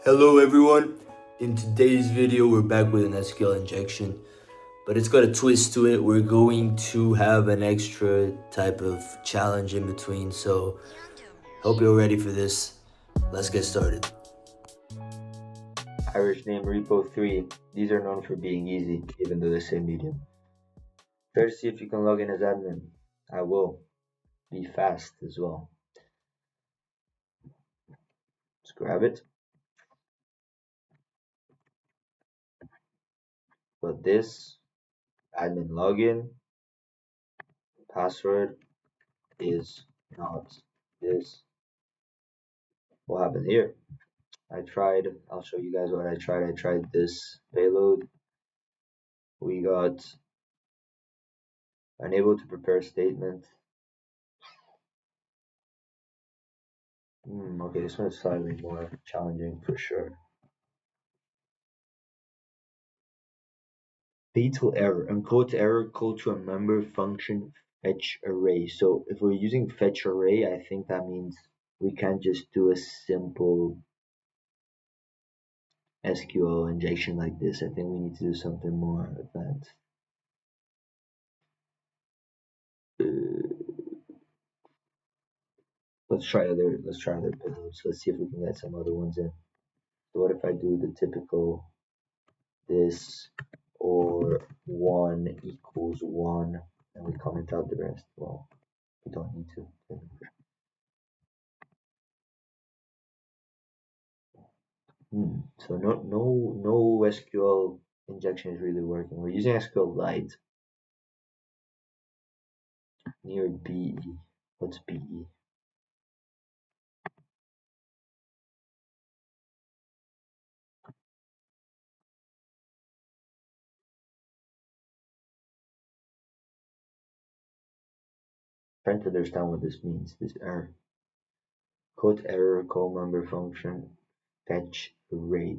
Hello everyone. In today's video, we're back with an SQL injection, but it's got a twist to it. We're going to have an extra type of challenge in between, so hope you're ready for this. Let's get started. Irish name Repo 3. These are known for being easy, even though they say medium. Try to see if you can log in as admin. I will. Be fast as well. Let's grab it. But this admin login password is not this. What happened here? I'll show you guys what I tried. I tried this payload. We got unable to prepare statement. Okay, this one is slightly more challenging for sure. Fatal error, unquote error code to a member function fetch array. So if we're using fetch array, I think that means we can't just do a simple SQL injection like this. I think we need to do something more advanced. Let's try other payloads. Let's see if we can get some other ones in. So what if I do the typical this or 1 equals 1 and we comment out the rest? Well, we don't need to. So no SQL injection is really working. We're using SQL Lite near BE. What's BE? Trying to understand what this means. This error. Code error call member function fetch array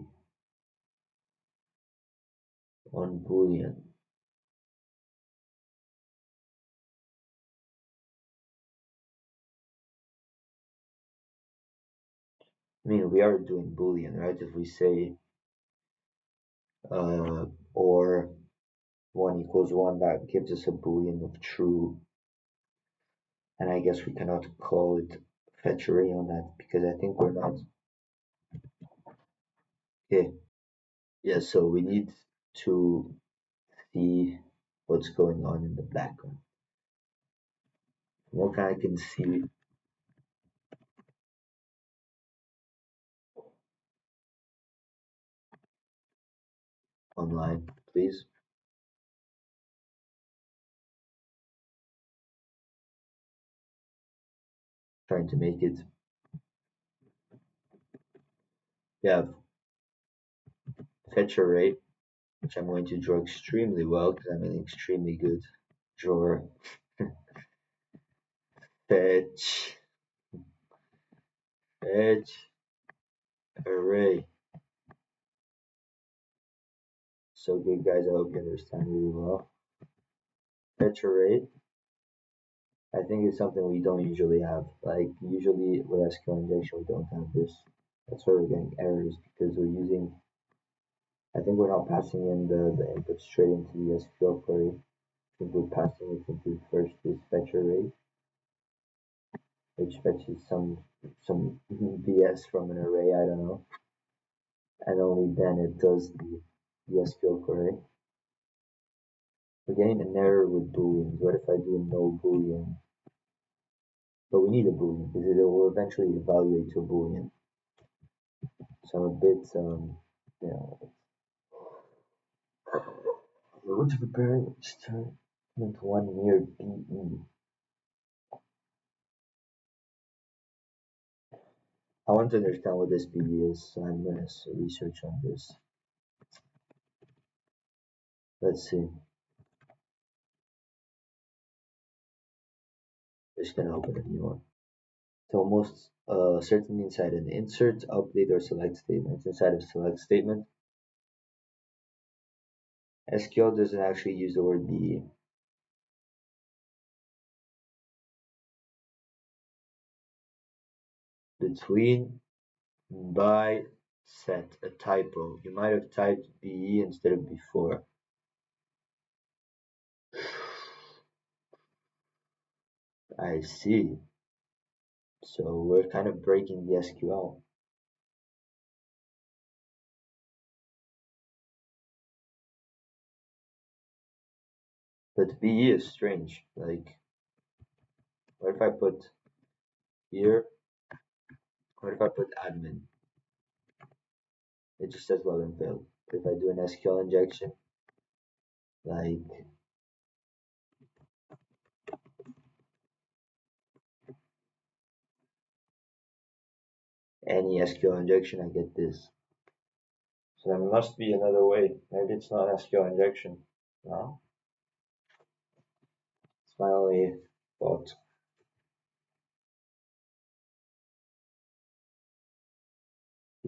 on boolean. I mean, we are doing boolean, right? If we say or 1 equals 1, that gives us a boolean of true. And I guess we cannot call it fetch array on that because I think we're not. Okay. Yeah, so we need to see what's going on in the background. What I can see online, please. Trying to make it. Yeah, fetch array, which I'm going to draw extremely well because I'm an extremely good drawer. Fetch array. So good, guys. I hope you understand really well. Fetch array, I think it's something we don't usually have. Like usually with SQL injection, we don't have this. That's why we're getting errors because we're using. I think we're not passing in the input straight into the SQL query. I think we're passing it into first this fetch array, which fetches some BS from an array, I don't know, and only then it does the SQL query. We're getting an error with booleans. What if I do no boolean? But we need a boolean because it will eventually evaluate to a boolean. So I'm a bit you know, I want to prepare statement 1 near BE. I want to understand what this BE is, so I'm going to research on this. Let's see. Just going to open a new one. So most certainly inside an insert, update, or select statement. Inside of select statement, SQL doesn't actually use the word BE. Between, by, set a typo. You might have typed BE instead of before. I see. So we're kind of breaking the SQL. But BE is strange. Like, what if I put here? What if I put admin? It just says login failed. If I do an SQL injection, like any SQL injection, I get this. So there must be another way. Maybe it's not SQL injection. No? It's my only thought.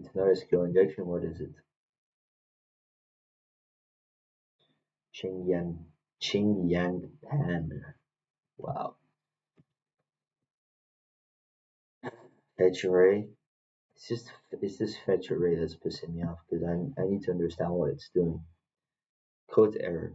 It's not SQL injection, what is it? Qing Yang Pan. Wow. Fetch array. It's this fetch array that's pissing me off because I need to understand what it's doing. Code error.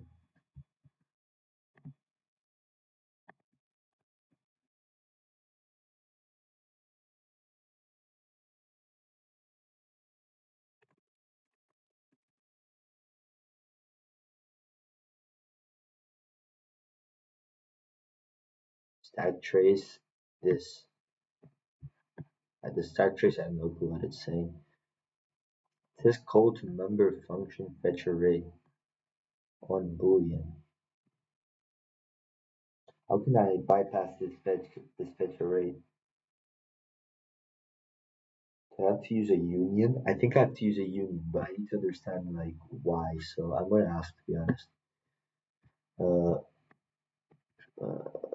Stack trace this. At the stack trace, I have no clue what it's saying. It says code to member function fetch array on boolean. How can I bypass this fetch array? Do I have to use a union? I think I have to use a union, but I need to understand like why. So I'm gonna ask to be honest. Uh, uh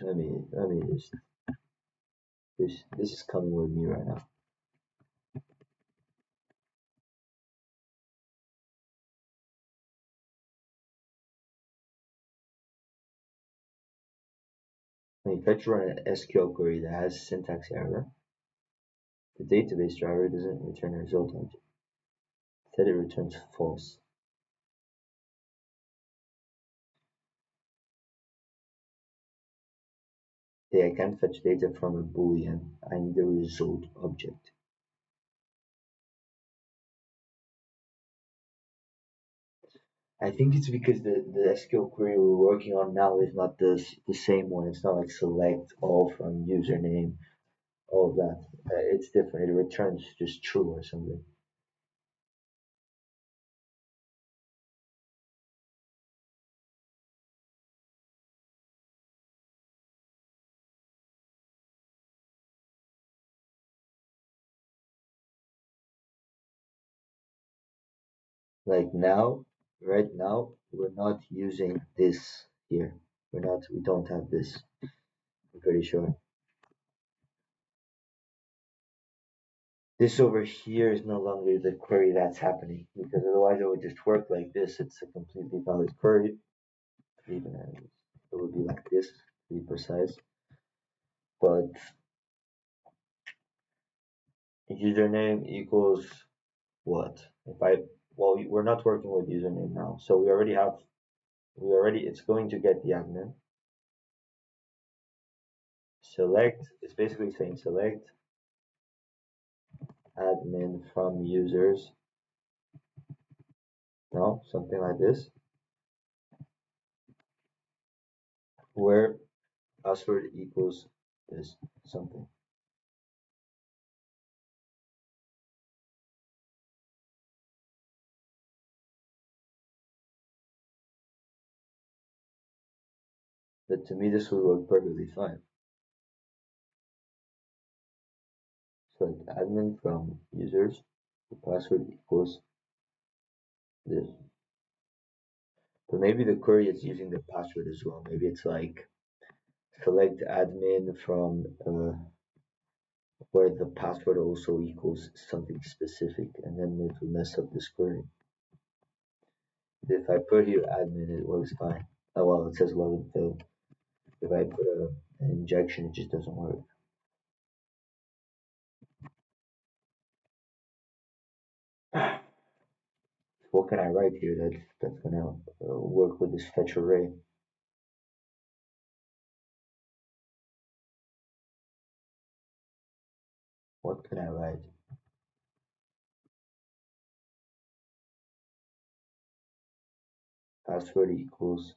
let me just this is coming with me right now. When you fetch run an SQL query that has syntax error, the database driver doesn't return a result object. Instead, it returns false. Hey, I can't fetch data from a boolean. I need a result object. I think it's because the SQL query we're working on now is not the same one. It's not like select all from username, all of that. It's different. It returns just true or something. Like now, right now, we're not using this here. We don't have this. I'm pretty sure. This over here is no longer the query that's happening because otherwise it would just work like this. It's a completely valid query. Even it would be like this to be precise. But username equals what? If I well, we're not working with username now, so it's going to get the admin. Select it's basically saying select admin from users. No, something like this. Where password equals this something. But to me this would work perfectly fine. Select admin from users. The password equals this. But maybe the query is using the password as well. Maybe it's like select admin from where the password also equals something specific, and then it will mess up this query. If I put here admin, it works fine. Oh well, it says login failed. If I put an injection, it just doesn't work. what can I write here that's gonna work with this fetch array? What can I write? Password equals.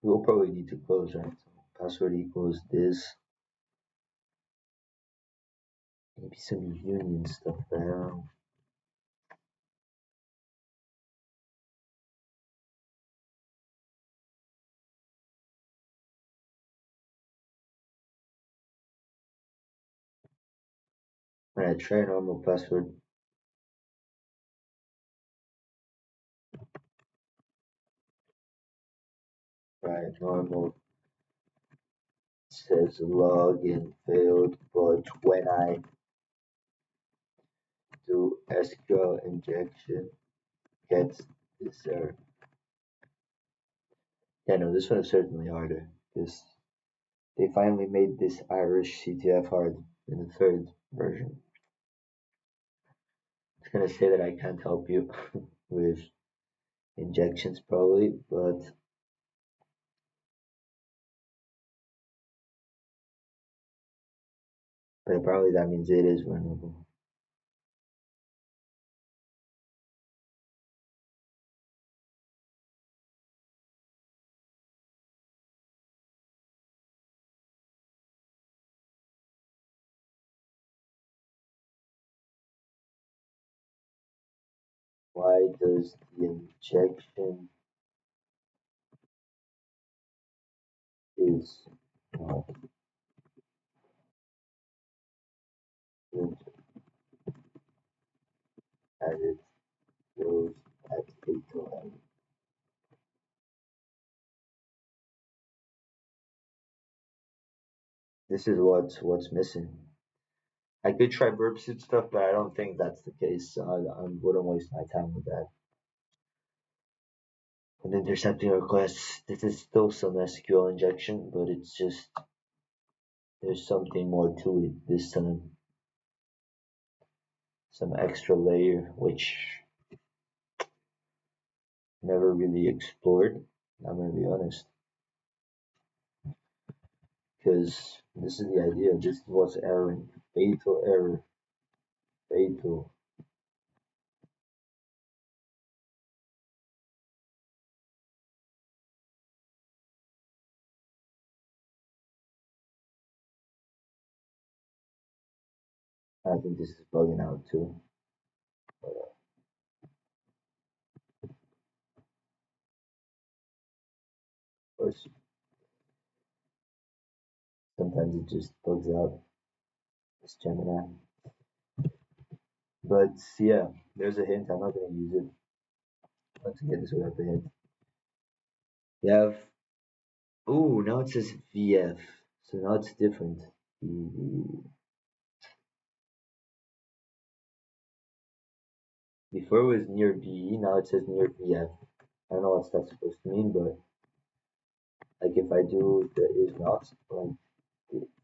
We'll probably need to close, right? So password equals this. Maybe some union stuff, but I don't know. When I try normal password, right? Normal says login failed, but when I do SQL injection, gets this error. Yeah, no, this one is certainly harder because they finally made this Irish CTF hard in the third version. It's gonna say that I can't help you with injections probably, but apparently that means it is vulnerable. Why does the injection is not good as it goes at fatal? This is what's missing. I could try burp suit stuff, but I don't think that's the case. So I wouldn't waste my time with that. And intercepting requests. This is still some SQL injection, but it's just there's something more to it this time. Some extra layer which never really explored. I'm gonna be honest, because this is the idea. This is what's erroring. Fatal error. Fatal. I think this is bugging out too. But of course, sometimes it just bugs out. This Gemini. But yeah, there's a hint. I'm not gonna use it. Let's get this without the hint. You have. Oh, now it says VF. So now it's different. Before it was near BE, now it says near VF. I don't know what that's supposed to mean, but like if I do the is not, like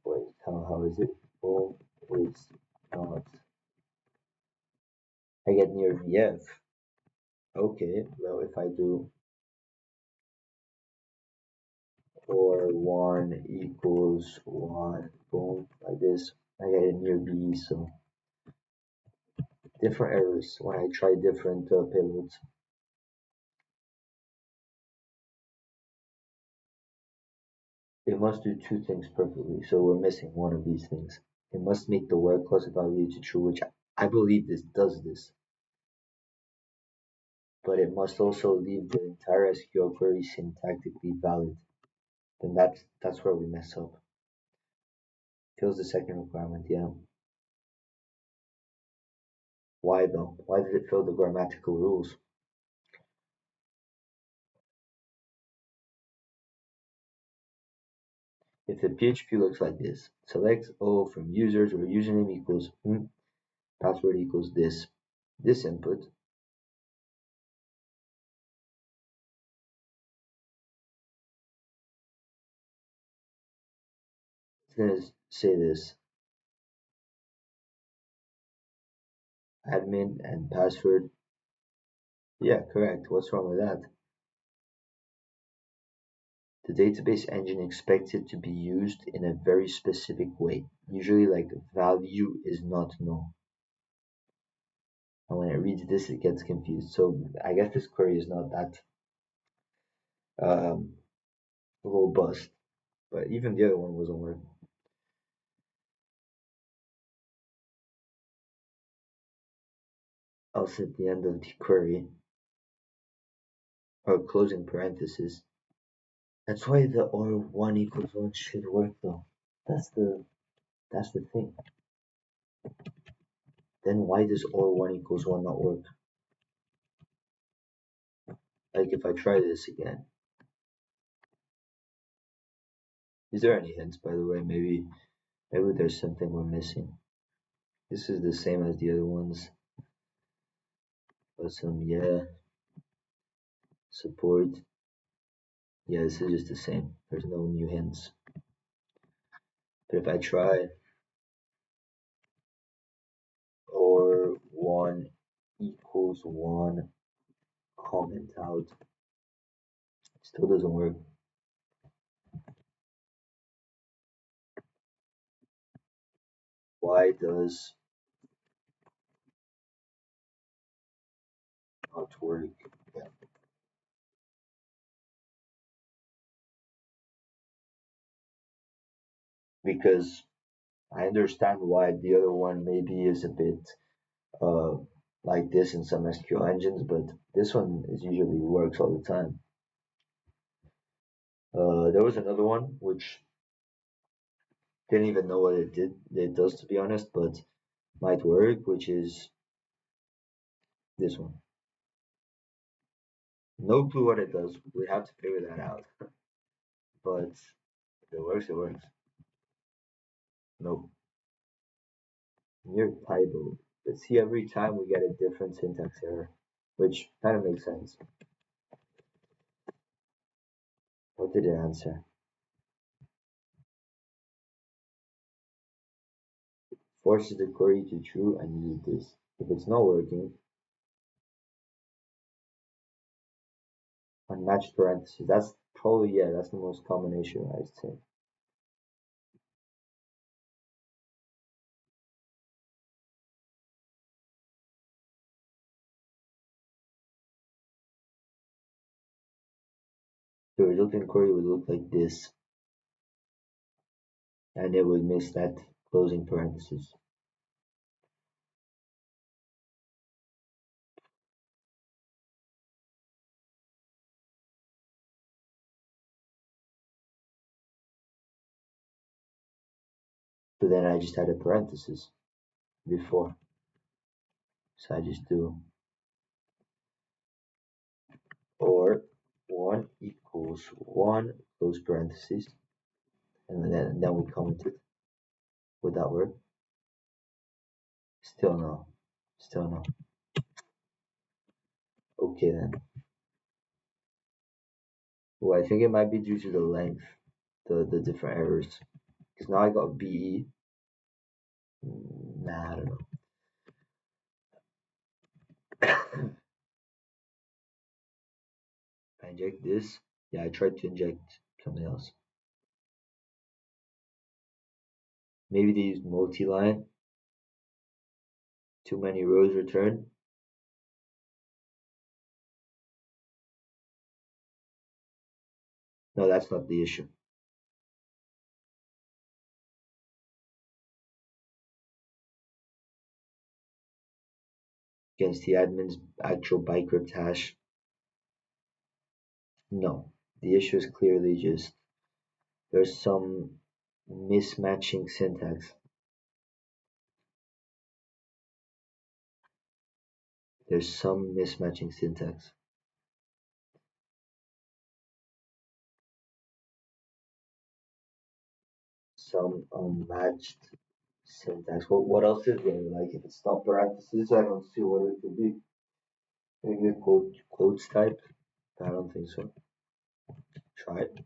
wait, how is it? Oh, is not. I get near VF. Okay, well if I do or one equals one, boom, like this, I get it near BE. So different errors when I try different payloads. It must do two things perfectly, so we're missing one of these things. It must make the word clause evaluate to true, which I believe this does this, but it must also leave the entire SQL query syntactically valid. Then that's where we mess up. Kills the second requirement, yeah. Why though? Why did it fail the grammatical rules? If the PHP looks like this, select O from users where username equals password equals this input. It's gonna say this. admin and password. Yeah, correct. What's wrong with that? The database engine expects it to be used in a very specific way. Usually, like value is not null. And when it reads this, it gets confused. So I guess this query is not that um, robust. But even the other one wasn't working. Else at the end of the query, or closing parenthesis. That's why the or one equals one should work though. That's the that's the thing. Then why does or one equals one not work? Like if I try this again. Is there any hints by the way? Maybe there's something we're missing. This is the same as the other ones. But some yeah. Support. Yeah, this is just the same. There's no new hints. But if I try or one equals one comment out, still doesn't work. Why does not work? Yeah. Because I understand why the other one maybe is a bit uh, like this in some SQL engines, but this one is usually works all the time. There was another one which didn't even know what it does to be honest, but might work, which is this one. No clue what it does. We have to figure that out. But if it works, it works. Nope. Near typo. But see, every time we get a different syntax error, which kind of makes sense. What did it answer? Forces the query to true and use this. If it's not working, unmatched parentheses. That's probably, yeah, that's the most common issue, I'd say. The resulting query would look like this, and it would miss that closing parenthesis. So then I just had a parenthesis before. So I just do or 1 equals 1 close parentheses, and then we comment it. Would that work? Still no. Still no. Okay then. Well, I think it might be due to the length, the different errors. Because now I got BE. Nah, I don't know. I inject this. Yeah, I tried to inject something else. Maybe they used multi-line. Too many rows return. No, that's not the issue. Against the admin's actual bytecrypt hash. No, the issue is clearly just there's some mismatching syntax. There's some mismatching syntax. Some unmatched syntax. What else is there? Like if it's not parentheses, I don't see what it could be. Maybe a quotes type. I don't think so. Try it.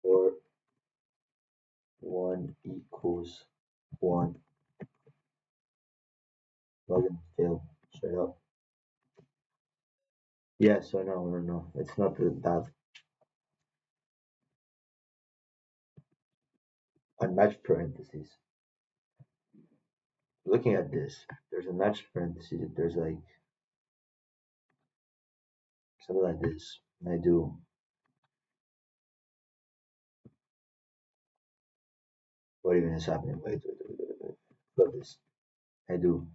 Or 1 equals 1. Login failed. Straight up. Yeah, so no. It's not that. Unmatched parentheses. Looking at this, there's a matched parentheses. There's like something like this. And I do. What even is happening? Wait. Look at this. I do.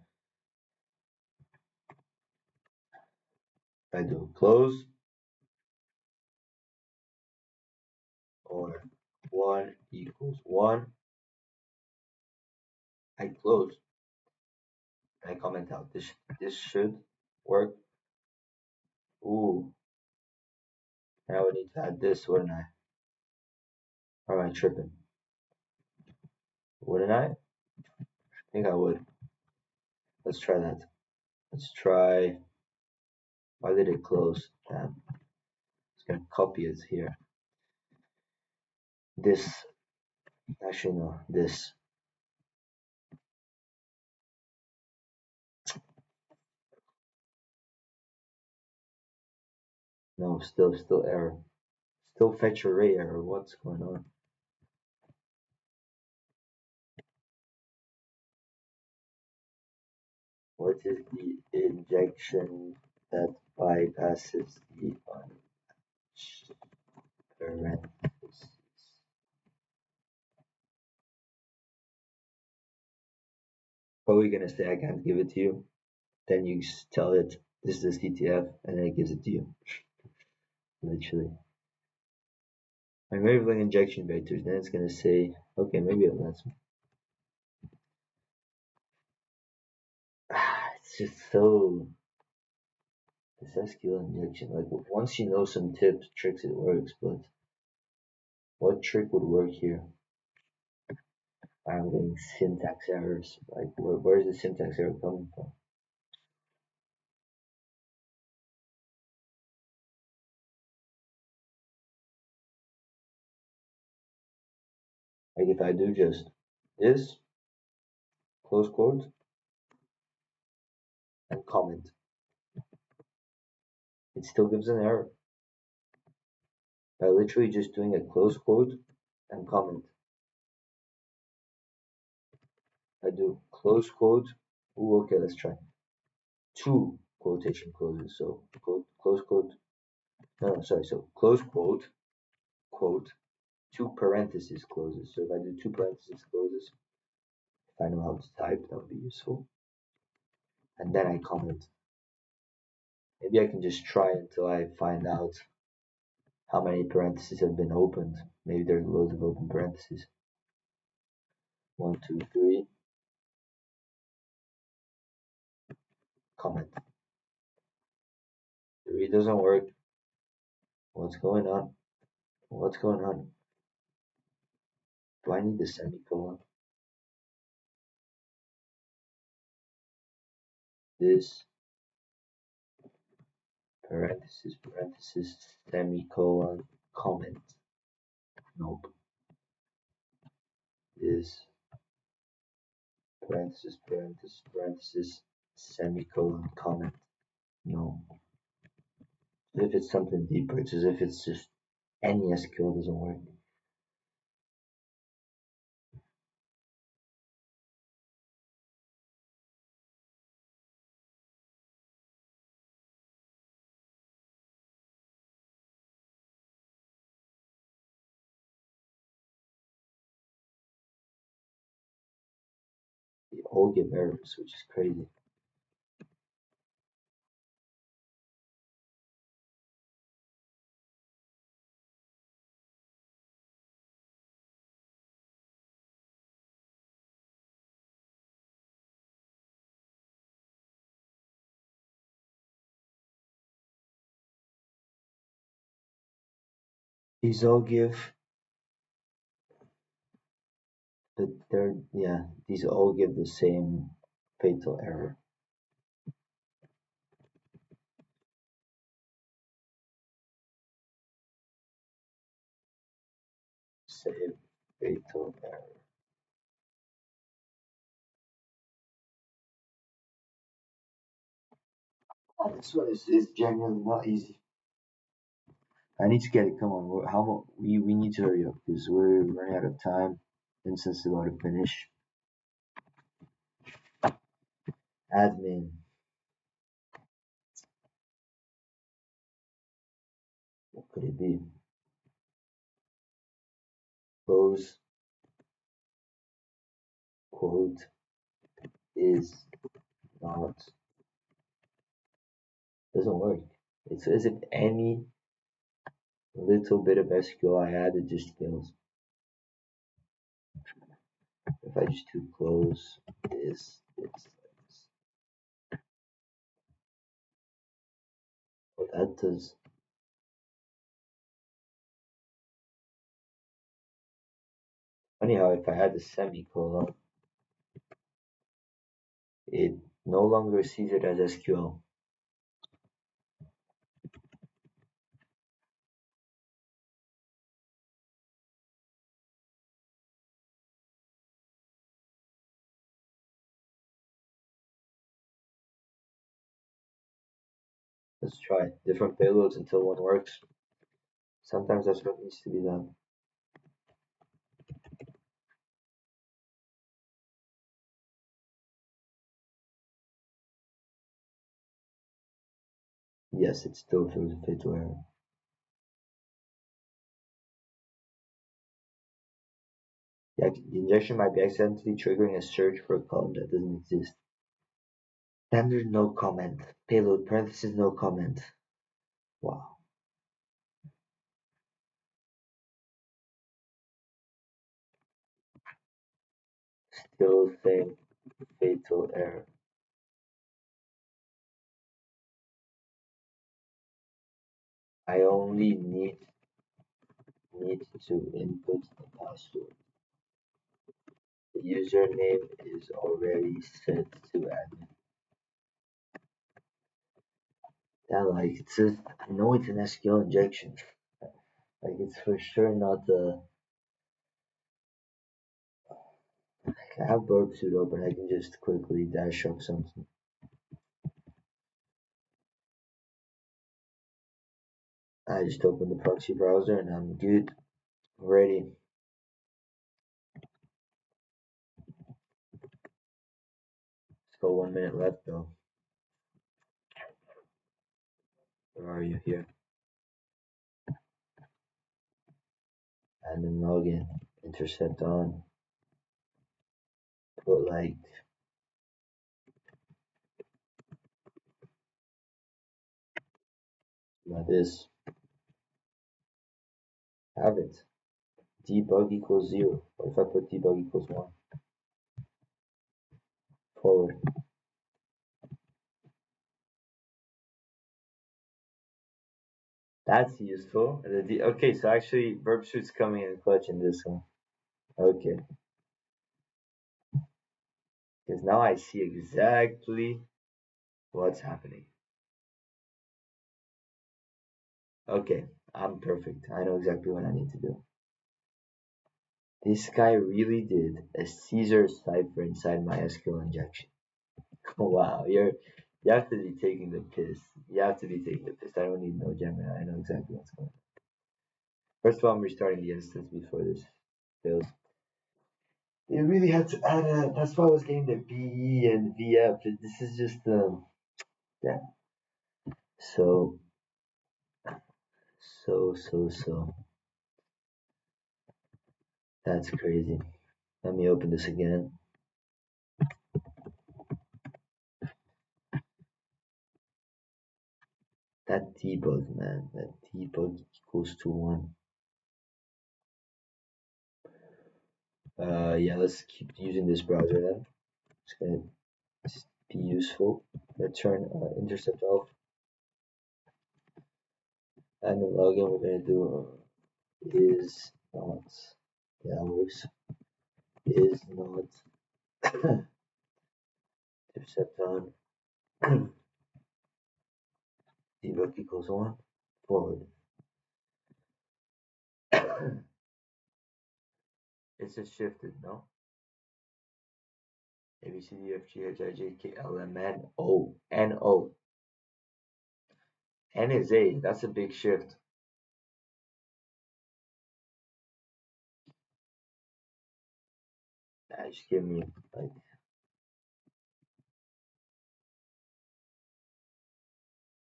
Close or 1 equals 1. I close and I comment out. This should work. Ooh, now I need to add this, wouldn't I? Or am I tripping? Wouldn't I? I think I would. Let's try that. Let's try. Why did it close? Damn. It's gonna copy it here. This. Actually, no. This. No, still error. Still fetch array error. What's going on? What is the injection that bypasses the unmatched parentheses? Probably gonna say I can't give it to you. Then you tell it this is the CTF, and then it gives it to you. Literally. I'm labeling injection vectors. Then it's gonna say, okay, maybe it lets me. It's just so this SQL injection. Like once you know some tips, tricks, it works. But what trick would work here? I'm getting syntax errors. Like where's the syntax error coming from? Like if I do just this, close quote, and comment, it still gives an error. By literally just doing a close quote and comment. I do close quote. Ooh, okay, let's try. 2 quotation closes. So close quote. No, sorry. So close quote, quote, 2 parentheses closes. So if I do 2 parentheses closes, if I know how to type, that would be useful. And then I comment. Maybe I can just try until I find out how many parentheses have been opened. Maybe there's loads of open parentheses. 1, 2, 3. Comment. 3 doesn't work. What's going on? What's going on? Do I need the semicolon? This parenthesis, semicolon, comment. Nope. This parenthesis, semicolon, comment. No. As if it's something deeper. It's as if it's just any SQL doesn't work. They all give errors, which is crazy. These all give these all give the same fatal error. Save. Fatal error. Oh, this one is genuinely not easy. I need to get it. Come on, we need to hurry up because we're running out of time. Instance about to finish. Admin. What could it be? Close quote is not doesn't work. It's as if any little bit of SQL I add it just fails. If I just do close is it's like this. What that does. Funny how if I had a semicolon, it no longer sees it as SQL. Let's try different payloads until one works. Sometimes that's what needs to be done. Yes, it still throws a fatal error. The injection might be accidentally triggering a search for a column that doesn't exist. Standard no comment. Payload parentheses no comment. Wow. Still same fatal error. I only need to input the password. The username is already set to admin. Yeah, like it's just, I know it's an SQL injection. Like it's for sure not the. I have burp suit open. I can just quickly dash up something. I just opened the proxy browser and I'm good. Ready. Still 1 minute left though. Where are you here? Admin login. Intercept on. Put like this. Have it. Debug equals 0. What if I put debug equals 1? Forward. That's useful. Okay, so actually burp suit's coming in clutch in this one. Okay. Because now I see exactly what's happening. Okay, I'm perfect. I know exactly what I need to do. This guy really did a Caesar cipher inside my SQL injection. Wow, you have to be taking the piss. You have to be taking the piss. I don't need no Gemini. I know exactly what's going on. First of all, I'm restarting the instance before this fails. It really had to add a. That's why I was getting the BE and VF. This is just yeah. So so. That's crazy. Let me open this again. That debug, man. That debug equals to 1. Yeah, let's keep using this browser then. It's gonna be useful. Let's turn intercept off. And the login we're gonna do is not. Yeah, that works. Is not intercept on debug equals 1. Forward. It's just shifted, no? A B C D F G H I J K L M N O N O. N is A. That's a big shift. Just give me like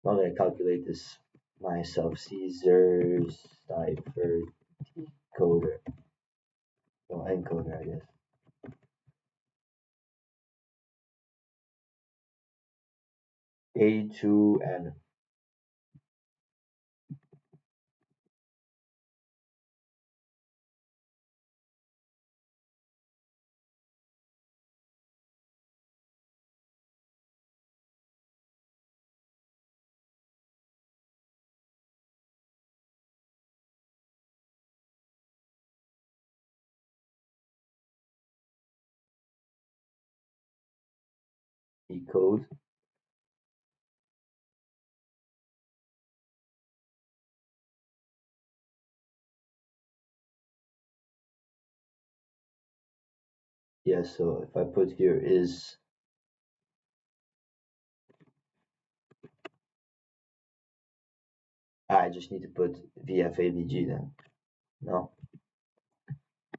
I'm not gonna calculate this myself. Caesar's cipher decoder. No, encoder, I guess. A2N. Decode. Yeah, so if I put here is I just need to put VFABG then. No?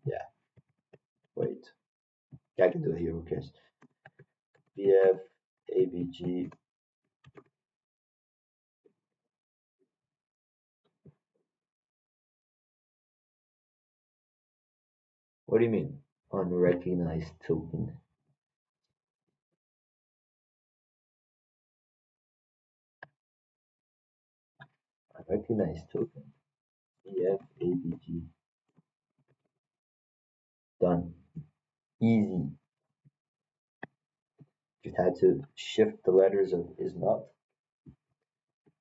Yeah, wait. Yeah, I can do it here, who cares? VFABG. What do you mean? Unrecognized token. Unrecognized token. VFABG. Done. Easy. Just had to shift the letters of is not,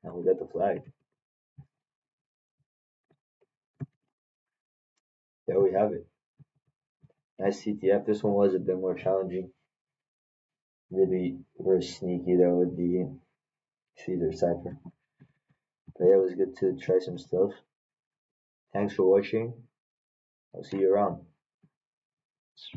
and we got the flag. There we have it. Nice CTF. This one was a bit more challenging. Really, we're sneaky. That would be Caesar Cipher. But yeah, it was good to try some stuff. Thanks for watching. I'll see you around.